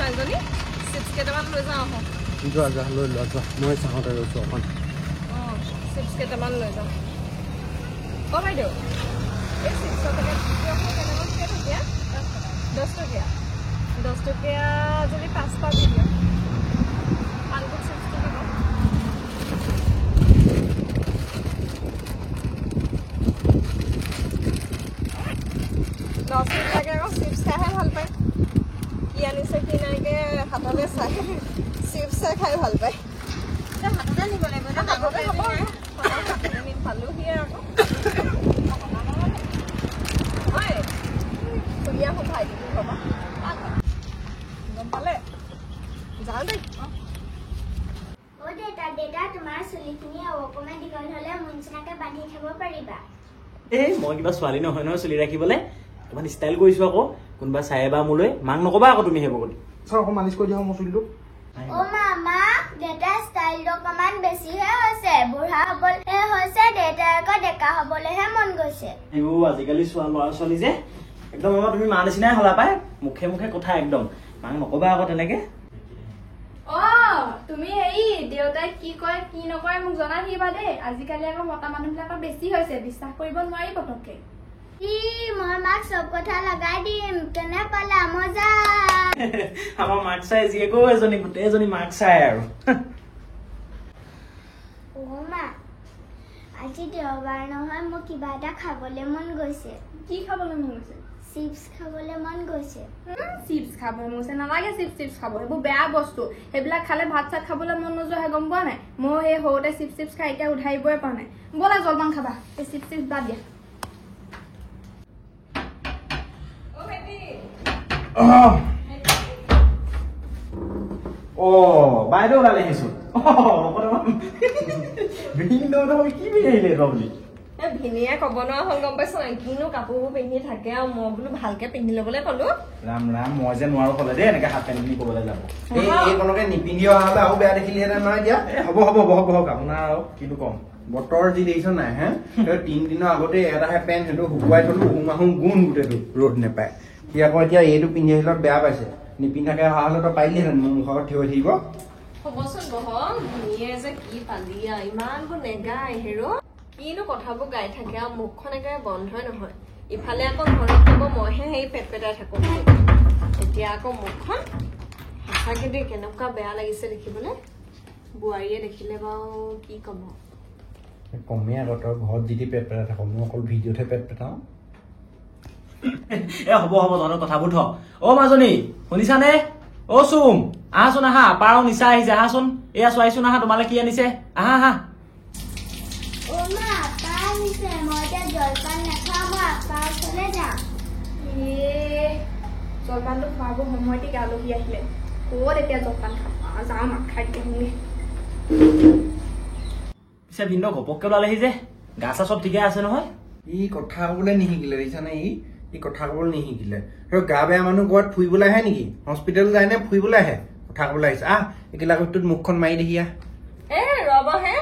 এজনী চিপছ কেইটামান লৈ যাওঁ আহোঁ যোৱা যোৱা লৈ লোৱা যোৱা মই চাওঁতে ৰৈছোঁ অকণ অঁ চিপছ কেইটামান লৈ যাওঁ অঁ বাইদেউ এই চিপছৰ পেকেট কেইটামান কেইটকীয়া 10 টকীয়া 10 টকীয়া যদি 5টা দি দিয়ক পানকুট চিপছটো দিব ল'ৰা-ছোৱালীবিলাকে আকৌ চিপছ খাইহে ভাল পায় কি আনিছে কি নাইকে হাততে চাই চিপছে খাই ভাল পায় হাততে নিব লাগিব হাততে হ'ব পালোহিয়ে আকৌ হয় খুলি আহোঁ ভাইটি হ'ব গম পালে যাওঁ দেই দেউতা তোমাৰ চুলিখিনি অকণমান দীঘল হ'লে মোৰ নিচিনাকে বান্ধি থ'ব পাৰিবা এই মই কিবা ছোৱালী নহয় নহয় চুলি ৰাখিবলৈ অকণমান ষ্টাইল কৰিছোঁ আকৌ কোনোবা চাই বা মোলৈ মাক নক'বা আকৌ তুমি সেইবোৰ বুলি চাওঁ আকৌ মালিচ কৰি দিয়া মোৰ চুলিটো অ' মামা দেউতা ষ্টাইলটো অকণমান বেছিহে হৈছে বুঢ়া হ'বলৈহে হৈছে দেউতাৰ আকৌ ডেকা হ'বলৈহে মন গৈছে এইবোৰ আজিকালি ল'ৰা ছোৱালী যে একদম আমাৰ তুমি মা নিচিনাই হ'লা পাই মুখে মুখে কথা একদম মাক নক'বা আকৌ তেনেকে তুমি হেৰি দেউতাই কি কয় কি নকৰে মোক জনাই দিবা দেই আজিকালি আকৌ মতা মানুহবিলাকৰ বেছি হৈছে বিশ্বাস কৰিব নোৱাৰি পটককে মই মাক চব কথা লগাই দিম কেনে পালা মজা আমাৰ মাক চাই জীয়েকো এজনী গোটেইজনী মাক চাই আৰু অ' মা আজি দেওবাৰ নহয় মোৰ কিবা এটা খাবলৈ মন গৈছে কি খাবলৈ মন গৈছে চিপছ খাবলৈ মন গৈছে চিপছ খাব মন গৈছে নালাগে চিপছ খাব সেইবোৰ বেয়া বস্তু সেইবিলাক খালে ভাত চাত খাবলৈ মন নোযোৱা গম পোৱা নাই মই সেই সৰুতে চিপছ খাই এতিয়া উঠাইবই পৰা নাই ব'লা জলপান খাবা এই চিপছ বাদ দিয়া বাইদেউ ওলালে আহিছোঁ কি পিন্ধিলে বুলি ভিনিয়ে ক'ব নোৱাৰা হ'ল গম পাইছ নাই কিনো কাপোৰবোৰ পিন্ধি থাকে আৰু মই বোলো ভালকে পিন্ধি ল'বলৈ ক'লো ৰাম ৰাম মই যে নোৱাৰো হ'লে দেই এনেকে হাত পেন্ট পিন্ধি ক'বলৈ যাব এইকণকে নিপিন্ধি অহা হ'লে আৰু বেয়া দেখিলেহেঁতেন নহয় এতিয়া হ'ব হ'ব বহক বহক আপোনাৰ আৰু কিনো ক'ম বতৰ যি দেখিছ নাই হে 3 দিনৰ আগতে এটাহে পেণ্ট সেইটো শুকুৱাই থলো হুমাহুম গুণ গোটেইটো ৰ'দ নেপায় সি আকৌ এতিয়া এইটো পিন্ধি আহিলত বেয়া পাইছে নিপিন্ধাকে অহা হ'লে তই পাৰিলিহেঁতেন মোৰ মুখৰ আগত থিয় হৈ থাকিব হ'বচোন বহক ভিনিয়ে যে কি পালি ইমানবোৰ নেগাই হেৰ' কিনো কথাবোৰ গাই থাকে আৰু মুখখন একেবাৰে বন্ধই নহয় ইফালে আকৌ ঘৰত ক'ব মইহে সেই পেটপেটাই থাকোঁ এতিয়া আকৌ মুখখন সঁচাকৈ দেই কেনেকুৱা বেয়া লাগিছে দেখিবলৈ বোৱাৰীয়ে দেখিলে বাৰু কি ক'ব কমেই আকৌ তই ঘৰত যি পেট পেটাই থাক মই অকল ভিডিঅ'তহে পেট পেটাওঁ এ হ'ব হ'ব তহঁতৰ কথাবোৰ থ অ' মাজনী শুনিছানে অ' চুম আহাচোন আহা পাৰ নিচা আহিছে আহাচোন এয়া চোৱাইচোন আহা তোমালে কি আনিছে আহা আহা অ' মা আপা আহিছে মই এতিয়া জলপান নাখাওঁ মই আপাৰ ওচৰলৈ যাম জলপানটো খোৱাব সময়তে আলহী আহিলে ক'ত এতিয়া জলপান খাবা যাওঁ মাক খাই দিয়ে পিছে ভিন্ন ঘপককে ওলালেহি যে গা চা চব ঠিকে আছে নহয় ই কথা ক'বলৈ নিশিকিলে দেখিছানে ই কথা ক'বলৈ নিশিকিলে আৰু গা বেয়া মানুহ ক'ৰবাত ফুৰিবলৈ আহে নেকি হস্পিটেল যায় নে ফুৰিবলৈ আহে কথা ক'বলৈ আহিছে একেলাগতটোত মুখখন মাৰি দেখিয়া ৰ'বহে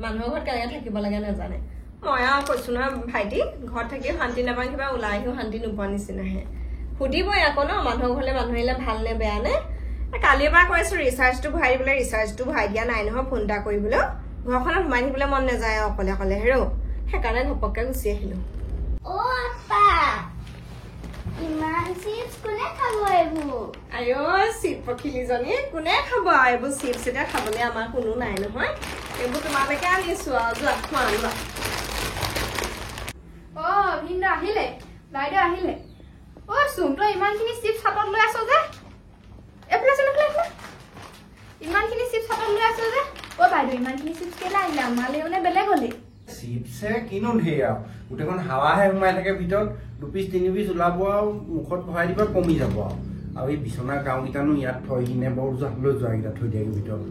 মানুহৰ ঘৰত কেনেকৈ থাকিব লাগে নাজানে মই আৰু কৈছো নহয় ভাইটি ঘৰত থাকিও শান্তি নাপায় কিবা ওলাই আহিও শান্তি নোপোৱা নিচিনাহে সুধিবই আকৌ ন মানুহৰ ঘৰলৈ মানুহ আহিলে ভাল নে বেয়া নে কালিৰ পৰা কৈ আছো ৰিচাৰ্জটো ভৰাই দিবলৈ ৰিচাৰ্জটো ভৰাই দিয়া নাই নহয় ফোন এটা কৰিবলৈ ঘৰখনত সোমাই থাকিবলৈ মন নাযায় অকলে অকলে হেৰ' সেইকাৰণে ঘপককে গুচি আহিলো অ' আপা ইমান চিপছ কোনে খাব এইবোৰ চিপ পখিলীজনী কোনে খাব এইবোৰ চিপছ এতিয়া খাবলৈ আমাৰ কোনো নাই নহয় এইবোৰ তোমালোকে আনিছো আৰু যোৱা খোৱা লোৱা অ' ভিনদা আহিলে বাইদেউ আহিলে অ' চুম তই ইমানখিনি চিপছ হাতত লৈ আছ যে ইমানখিনি চিপছ হাতত লৈ আছ যে অ' বাইদেউ ইমানখিনি চিপছ কেলে আহিলে আমালেও নে বেলেগ হ'লে চিপছে কিনো ধেৰ আৰু গোটেইখন হাৱাহে সোমাই থাকে ভিতৰত 2 পিচ 3 পিচ ওলাব আৰু মুখত ভৰাই দিব কমি যাব আৰু এই বিচনা গাঁওকেইটানো ইয়াত থৈ কিনে বৰ লৈ যোৱাকেইটা থৈ দিয়ে ভিতৰত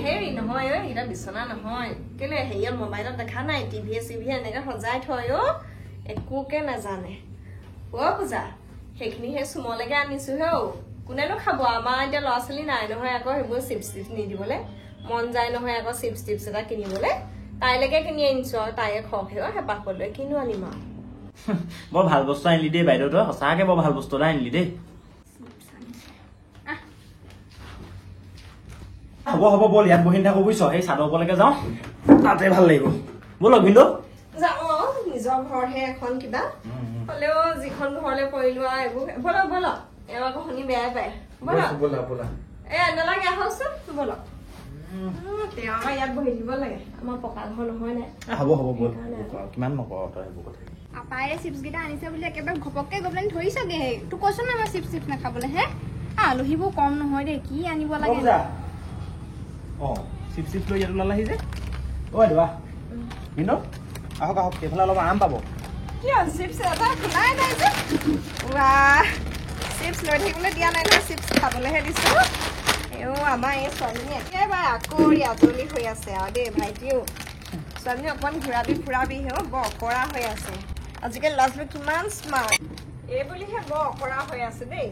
হেৰি নহয় এইটা বিচনা নহয় কেলে হেৰিয়ত মোবাইলত দেখা নাই টিভিয়ে চিভিয়ে এনেকে সজাই থয় একোকে নাজানে অ' পূজা সেইখিনি সেই চুমলৈকে আনিছো হে কোনেনো খাব আমাৰ এতিয়া ল'ৰা ছোৱালী নাই নহয় আকৌ সেইবোৰ চিপছ টিপছ নিদিবলৈ মন যায় নহয় আকৌ চিপছ টিপছ এটা কিনিবলৈ তাইলৈকে কিনি আনিছো আৰু তাইয়ে খহে হেঁপাহ কৰিলে কিনো আনিম আৰু বৰ ভাল বস্তু আনিলি দেই বাইদেউ তই সঁচাকে বৰ ভাল বস্তু এটা আনিলি দেই হ'ব হ'ব বল ইয়াত বহি নাথাকো বুজিছ সেই চাদৰ ওপৰলৈকে যাওঁ তাতে ভাল লাগিব ব'লক ভিনদেউ যাওঁ নিজৰ ঘৰহে এখন কিবা হ'লেও যিখন ঘৰলৈ পৰিলো আৰু এইবোৰ ব'লক ব'লক এওঁ আকৌ শুনি বেয়াই পায় ব'লক ব'লা নালাগে আহকচোন ব'লক তেওঁ আমাৰ ইয়াত বহি থাকিব লাগে আমাৰ পকা ঘৰ নহয় নাই হ'ব ব'ল কিমান নকওঁ তই সেইবোৰ কথা আপায়ে চিপছ কেইটা আনিছে বুলি একেবাৰে ঘপককে গৈ পেলাই ধৰিছগে তোক কৈছো না মই চিপছ নাখাবলৈ হে আলহীবোৰ কম নহয় দেই কি আনিব লাগে চিপছ লৈ ইয়াত ওলালাহি যে দেৱা ভিনদেউ আহক সেইফালে অলপ আৰাম পাব কিয় চিপছ এটা খোলাই নাই যে ৱাহ চিপছ লৈ থাকিবলৈ দিয়া নাই নহয় চিপছ খাবলৈহে দিছো আমাৰ এই ছোৱালীজনী একেবাৰে আকৰি আজলি হৈ আছে আৰু দেই ভাইটিও ছোৱালীজনী অকণমান ফুৰাবি বৰ অকৰা হৈ আছে আজিকালি ল'ৰা ছোৱালী কিমান স্মাৰ্ট এই বুলিহে বৰ অকৰা হৈ আছে দেই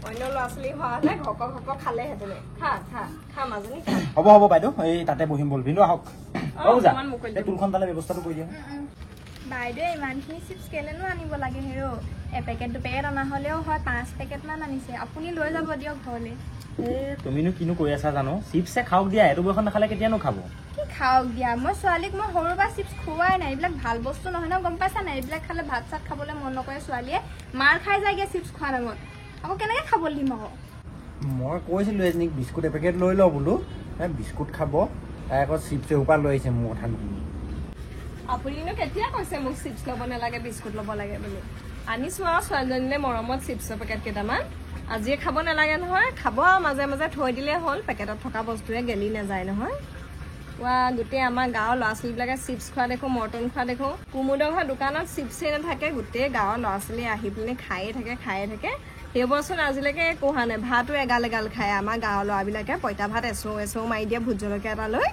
অন্য ল'ৰা ছোৱালী হোৱা হ'লে ঘক খালেহেঁতেনে খা মাজনী হ'ব বাইদেউ এই তাতে বহিম বল ভিনদেউ আহক তুলখন তালে ব্যৱস্থাটো কৰি দিয়া বাইদেউ ইমানখিনি চিপছ কেলেনো আনিব লাগে হেৰ' এপেকেট দুপেকেট অনা হ'লেও হয় 5 পেকেটমান আনিছে আপুনি লৈ যাব দিয়ক ঘৰলৈ তুমিনো কিনো কৈ আছা জানো চিপছে খাওক দিয়া এইটো বয়সত নাখালে কেতিয়ানো খাব কি খাওক দিয়া মই ছোৱালীক মই সৰুৰ পৰা চিপছ খুৱাই নাই এইবিলাক ভাল বস্তু নহয় ন গম পাইছা নাই এইবিলাক খালে ভাত চাত খাবলৈ মন নকৰে ছোৱালীয়ে মাৰ খাই যায়গে চিপছ খোৱাৰ নামত আকৌ কেনেকে খাবলৈ দিম আকৌ মই কৈছিলো এজনীক বিস্কুট এপেকেট লৈ লওঁ বোলো বিস্কুট খাব তাই আকৌ চিপছ এসোপা লৈ আহিছে মোৰ কথা নুশুনি আপুনিনো কেতিয়া কৈছে মোক চিপছ ল'ব নালাগে বিস্কুট ল'ব লাগে বুলি আনিছো আৰু ছোৱালীজনীলে মৰমত চিপছৰ পেকেট কেইটামান আজিয়ে খাব নালাগে নহয় খাব আৰু মাজে মাজে থৈ দিলে হ'ল পেকেটত থকা বস্তুৱে গেলি নাযায় নহয় গোটেই আমাৰ গাঁৱৰ ল'ৰা ছোৱালীবিলাকে চিপছ খোৱা দেখো মৰ্টন খোৱা দেখো কুমুদৰ ঘৰ দোকানত চিপছেই নাথাকে গোটেই গাঁৱৰ ল'ৰা ছোৱালী আহি পিনে খায়ে থাকে সেইবৰচোন আজিলৈকে একো হোৱা নাই ভাতো এগাল খায় আমাৰ গাঁৱৰ ল'ৰাবিলাকে পঁইতা ভাত এচৌ মাৰি দিয়ে ভোট জলকীয়া এটা লৈ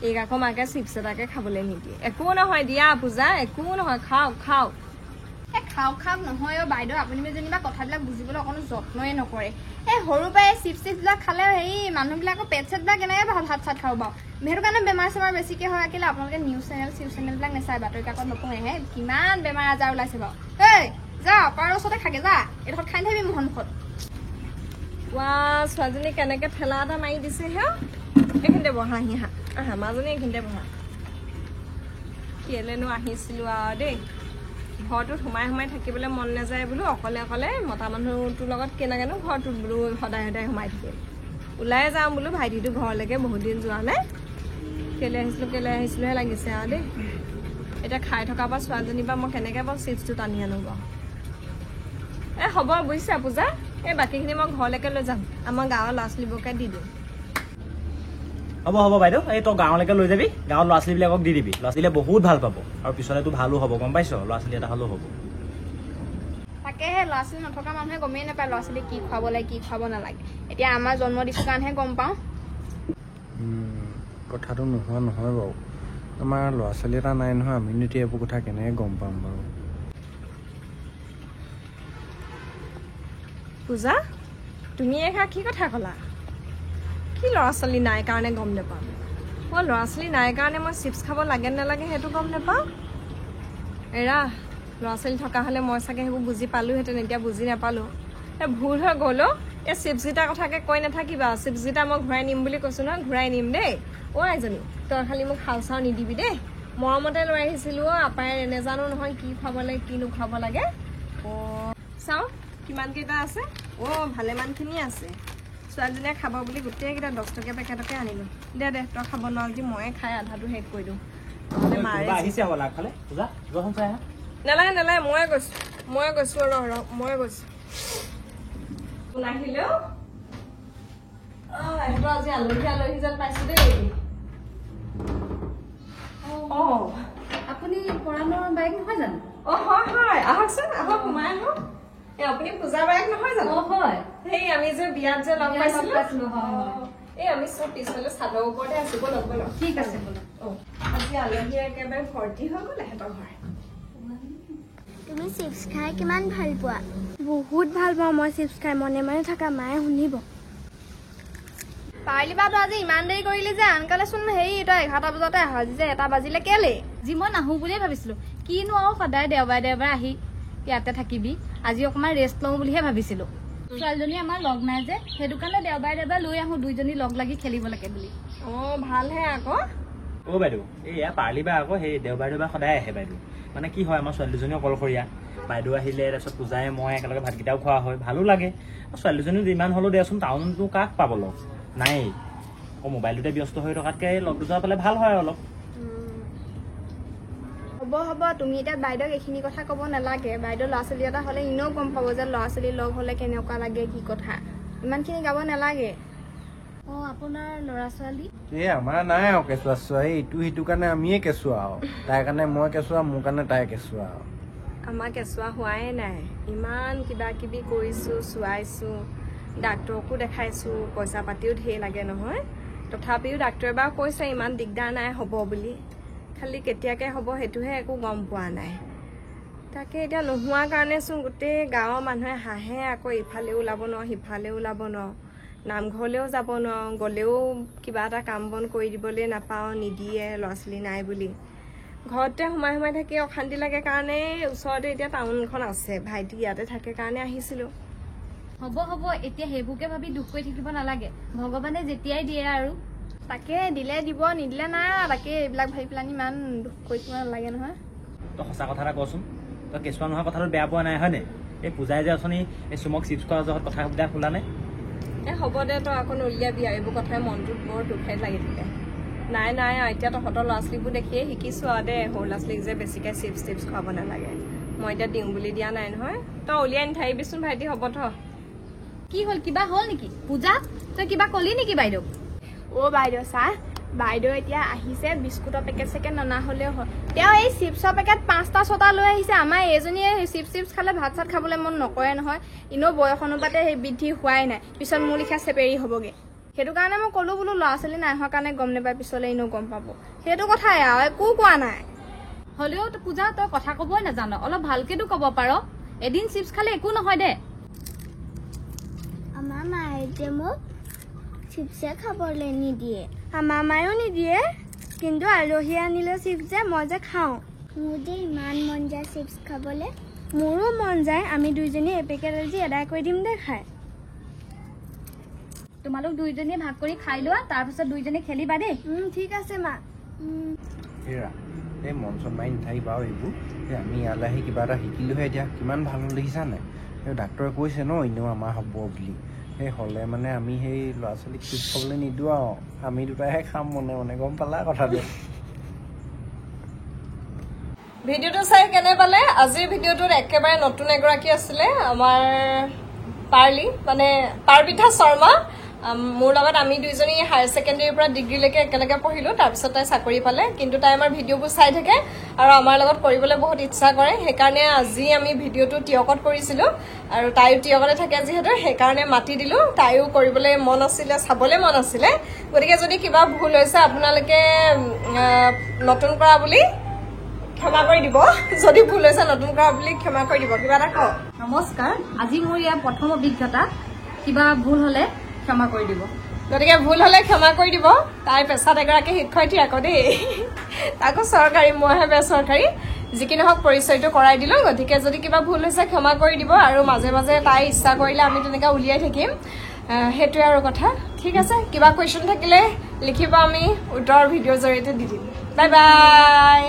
এই আকৌ মাকে চিপছ এটাকে খাবলৈ নিদিয়ে একো নহয় দিয়া পূজা একো নহয় খাওক খাওক নহয় বাইদেউ আপুনি যেনিবা কথাবিলাক বুজিবলৈ অকণো যত্নই নকৰে এই সৰুৰ পৰাই চিপছবিলাক খালে হেৰি মানুহবিলাকৰ পেট চেটবিলাক কেনেকৈ ভাত চাত খাব বাৰু সেইটো কাৰণে বেমাৰ চেমাৰ বেছিকৈ হয় কেলৈ আপোনালোকে নিউজ চেনেলবিলাক নাচায় বাতৰি কাকত নপঢ়েহে কিমান বেমাৰ আজাৰ ওলাইছে বাৰু এই যা পাৰৰ ওচৰতে খাগে যা এইডোখৰত খাই নাথাকিবি মোৰ সন্মুখত ছোৱালীজনী কেনেকৈ ঠেলা এটা মাৰি দিছে এইখিনিতে বহা আহা মাজনী এইখিনিতে বহা কেলেনো আহিছিলো আৰু দেই ঘৰটোত সোমাই থাকিবলৈ মন নাযায় বোলো অকলে মতা মানুহটোৰ লগত কেনেকেনো ঘৰটোত বোলো সদায় সোমাই থাকিম ওলাই যাওঁ বোলো ভাইটিটো ঘৰলৈকে বহুত দিন যোৱা নাই কেলে আহিছিলোহে লাগিছে আৰু দেই এতিয়া খাই থকাৰ পৰা ছোৱালীজনীৰ পৰা মই কেনেকৈ বাৰু চিপছটো টানি আনো বাৰু হ'ব বুজিছা পূজা এই বাকীখিনি মই ঘৰলৈকে লৈ যাম আমাৰ গাঁৱৰ ল'ৰা ছোৱালীবোৰকে দি দিম হ'ব বাইদেউ এই তই গাঁৱলৈকে লৈ যাবি গাঁৱৰ ল'ৰা ছোৱালীবিলাকক দি দিবি ল'ৰা ছোৱালীয়ে বহুত ভাল পাব আৰু পিছলেতো ভালো হ'ব গম পাইছ ল'ৰা ছোৱালী এটা হ'লেও হ'ব তাকেহে ল'ৰা ছোৱালী নথকা মানুহে গমেই নাপায় ল'ৰা ছোৱালী কি খুৱাব লাগে কি খুৱাব নালাগে এতিয়া আমাৰ জন্ম দিছোঁ কাৰণেহে গম পাওঁ কথাটো নোহোৱা নহয় বাৰু আমাৰ ল'ৰা ছোৱালী এটা নাই নহয় আমিনো এতিয়া এইবোৰ কথা কেনেকৈ গম পাম বাৰু পূজা তুমি এখা কি কথা ক'লা কি ল'ৰা ছোৱালী নাই কাৰণে গম নাপাওঁ ল'ৰা ছোৱালী নাই কাৰণে মই চিপছ খাব লাগে নালাগে সেইটো গম নাপাওঁ এৰা ল'ৰা ছোৱালী থকা হ'লে মই চাগে সেইবোৰ বুজি পালোহেঁতেন এতিয়া বুজি নাপালোঁ ভুল হৈ গ'ল এই চিপছকেইটাৰ কথাকে কৈ নাথাকিবা চিপছকেইটা মই ঘূৰাই নিম বুলি কৈছোঁ নহয় ঘূৰাই নিম দেই এজনী তই খালি মোক খাও চাও নিদিবি দেই মৰমতে লৈ আহিছিলোঁ আপাই নেজানো নহয় কি খুৱাব লাগে কি নোখোৱাব লাগে চাওঁ কিমানকেইটা আছে ভালেমানখিনি আছে ছোৱালীজনীয়ে খাব বুলি গোটেইকেইটা 10 টকীয়া পেকেটকে আনিলোঁ দে তই খাব নোৱাৰো যদি ময়ে খাই আধাটো শেষ কৰি দিওঁ নালাগে ময়ে গৈছোঁ ময়ে গৈছোঁ নাহিলেও আজি আলহী যেন পাইছোঁ দেই আপুনি পৰাণৰ বাইক নহয় জানো হয় আহকচোন আহক সোমাই আহক আপুনি পূজাৰ বাইক নহয় জানো হয় সেই আমি যে বিয়াত যে লগ পাইছিলো হয় আমি চব পিছফালে চাদৰ ওপৰতে আছো বলক ঠিক আছে বলক আজি আলহী একেবাৰে ভৰ্তি হৈ গ'ল সিহঁতৰ ঘৰ তুমি চিপছ খাই কিমান ভাল পোৱা বহুত ভাল পাওঁ মই চিপছ খাই মনে থকা মায়ে শুনিব পাৰিলি বা তই আজি ইমান দেৰি কৰিলি যে আনকালেচোন হেৰি তই 11টা বজাতে আহ আজি যে 1টা বাজিলে কেলে যি মই নাহো বুলিয়ে ভাবিছিলো কিনো আৰু সদায় দেওবাৰে আহি ইয়াতে থাকিবি আজি অকণমান ৰেষ্ট লওঁ বুলিহে ভাবিছিলো ছোৱালীজনী আমাৰ লগ নাই যে সেইটো কাৰণে দেওবাৰে লৈ আহো দুইজনী লগ লাগি খেলিব লাগে বুলি ভালহে আকৌ অ' বাইদেউ এয়া পাৰ্লি বা আকৌ সেই দেওবাৰে সদায় আহে বাইদেউ মানে কি হয় আমাৰ ছোৱালীজনী অকলশৰীয়া বাইদেউ আহিলে তাৰপিছত পূজাই মই একেলগে ভাতকেইটাও খোৱা হয় ভালো লাগে ছোৱালীজনী যিমান হ'লেও দিয়াচোন টাউনতো কাক পাব লগ নাই আকৌ মোবাইলটোতে ব্যস্ত হৈ থকাতকৈ লগ দুটা পালে ভাল হয় অলপ হ'ব তুমি এতিয়া বাইদেউক এইখিনি কথা ক'ব নালাগে বাইদেউ ল'ৰা ছোৱালী এটা হ'লে এনেও গম পাব যে ল'ৰা ছোৱালী লগ হ'লে কেনেকুৱা লাগে কি কথা ইমানখিনি গাব নালাগে আপোনাৰ ল'ৰা ছোৱালী এই আমাৰ নাই আৰু কেঁচুৱা চোৱা ইটো সিটোৰ কাৰণে আমিয়ে কেঁচুৱা আৰু তাইৰ কাৰণে মই কেঁচুৱা মোৰ কাৰণে তাই কেঁচুৱা আৰু আমাৰ কেঁচুৱা হোৱাই নাই ইমান কিবা কিবি কৰিছোঁ চোৱাইছোঁ ডাক্তৰকো দেখাইছোঁ পইচা পাতিও ধেৰ লাগে নহয় তথাপিও ডাক্তৰে বাৰু কৈছে ইমান দিগদাৰ নাই হ'ব বুলি খালি কেতিয়াকৈ হ'ব সেইটোহে একো গম পোৱা নাই তাকে এতিয়া নোহোৱাৰ কাৰণেচোন গোটেই গাঁৱৰ মানুহে হাঁহে আকৌ ইফালেও ওলাব নোৱাৰোঁ সিফালেও ওলাব নোৱাৰোঁ নামঘৰলৈও যাব নোৱাৰোঁ গ'লেও কিবা এটা কাম বন কৰি দিবলৈ নাপাওঁ নিদিয়ে ল'ৰা ছোৱালী নাই বুলি ঘৰতে সোমাই সোমাই থাকি অশান্তি লাগে কাৰণে ওচৰতে এতিয়া টাউনখন আছে ভাইটি ইয়াতে থাকে কাৰণে আহিছিলোঁ হ'ব এতিয়া সেইবোৰকে ভাবি দুখ কৰি থাকিব নালাগে ভগৱানে যেতিয়াই দিয়ে আৰু তাকে দিলে দিব নিদিলে নাই তাকে এইবিলাক ভাবি পেলাই ইমান দুখ কৰি থাকিব নালাগে নহয় তই সঁচা কথা এটা কচোন তই কেঁচুৱা নোহোৱা কথাটো বেয়া পোৱা নাই হয়নে এই পূজাই যে অথনি এই চুমক চিপছ খোৱাৰ জহত কথা সুবিধা খোলা নে হ'ব দে তই আকৌ নলিয়াবি আৰু এইবোৰ কথাই মনটোত বৰ দুখে লাগি থাকে নাই এতিয়া তহঁতৰ ল'ৰা ছোৱালীবোৰ দেখিয়ে শিকিছোঁ আৰু দে সৰু ল'ৰা ছোৱালীক যে বেছিকৈ চিপছ খুৱাব নালাগে মই এতিয়া দিওঁ বুলি দিয়া নাই নহয় তই উলিয়াই নাথাকিবিচোন ভাইটি হ'ব থ কি হ'ল কিবা হ'ল নেকি পূজা তই কিবা কলি নেকি বাইদেউ বাইদেউ চাহ বাইদেউ এতিয়া আহিছে বিস্কুটৰ পেকেট চেকেট ননা হ'লেও হয় তেওঁ এই চিপছৰ পেকেট 5টা 6টা লৈ আহিছে আমাৰ এইজনীয়ে চিপছ খালে ভাত চাত খাবলৈ মন নকৰে নহয় এনেও বয়স অনুপাতে সেই বৃদ্ধি হোৱাই নাই পিছত মোৰ লিখা চেপেৰি হ'বগৈ সেইটো কাৰণে মই ক'লো বোলো ল'ৰা ছোৱালী নাই হোৱাৰ কাৰণে গম নাপায় পিছলৈ এনেও গম পাব সেইটো কথাই আৰু একো কোৱা নাই হ'লেও পূজা তই কথা ক'বই নাজান অলপ ভালকেতো ক'ব পাৰ এদিন চিপছ খালে একো নহয় দে আমাৰ মায়ে যে মোক চিপছে খাবলৈ নিদিয়ে আমাৰ মায়েও নিদিয়ে কিন্তু আলহী আনিলে চিপছ যে মই যে খাওঁ মোৰ যে ইমান মন যায় চিপছ খাবলৈ মোৰো মন যায় আমি দুইজনী এপেকেট আজি এদাই কৰি দিম দে খাই তোমালোক দুইজনীয়ে ভাগ কৰি খাই লোৱা তাৰপিছত দুইজনী খেলিবা দেই ঠিক আছে মা হেৰা এই মন চন মাৰি নাথাকিবা আৰু এইবোৰ আমি ইয়ালৈ আহি কিবা এটা শিকিলোহে এতিয়া কিমান ভাল হ'ল দেখিছা নাই ডাক্তৰে কৈছে ন এনেও আমাৰ হ'ব বুলি সেই হ'লে মানে আমি সেই ল'ৰা ছোৱালীক চিপছ খাবলৈ নিদিওঁ আৰু আমি দুটাহে খাম মনে গম পালা কথাটো ভিডিঅ'টো চাই কেনে পালে আজিৰ ভিডিঅ'টোত একেবাৰে নতুন এগৰাকী আছিলে আমাৰ পাৰ্লি মানে পাৰ্বিথা শৰ্মা মোৰ লগত আমি দুইজনী হায়াৰ ছেকেণ্ডেৰীৰ পৰা ডিগ্ৰীলৈকে একেলগে পঢ়িলোঁ তাৰপিছত তাই চাকৰি পালে কিন্তু তাই আমাৰ ভিডিঅ'বোৰ চাই থাকে আৰু আমাৰ লগত কৰিবলৈ বহুত ইচ্ছা কৰে সেইকাৰণে আজি আমি ভিডিঅ'টো টিয়কত কৰিছিলোঁ আৰু তাইও টিয়কতে থাকে যিহেতু সেইকাৰণে মাতি দিলোঁ তাইও কৰিবলৈ মন আছিলে চাবলৈ মন আছিলে গতিকে যদি কিবা ভুল হৈছে আপোনালোকে নতুন কৰা বুলি ক্ষমা কৰি দিব যদি ভুল হৈছে নতুন কৰা বুলি ক্ষমা কৰি দিব কিবা এটা কওক নমস্কাৰ আজি মোৰ ইয়াৰ প্ৰথম অভিজ্ঞতা কিবা ভুল হ'লে ক্ষমা কৰি দিব গতিকে ভুল হ'লে ক্ষমা কৰি দিব তাই পেছাত এগৰাকী শিক্ষয়িত্ৰী আকৌ দেই তাকো চৰকাৰী মইহে বেচৰকাৰী যি কি নহওক পৰিচয়টো কৰাই দিলোঁ গতিকে যদি কিবা ভুল হৈছে ক্ষমা কৰি দিব আৰু মাজে মাজে তাই ইচ্ছা কৰিলে আমি তেনেকৈ উলিয়াই থাকিম সেইটোৱে আৰু কথা ঠিক আছে কিবা কুৱেশ্যন থাকিলে লিখিব আমি উত্তৰ ভিডিঅ'ৰ জৰিয়তে দি দিম বাই বাই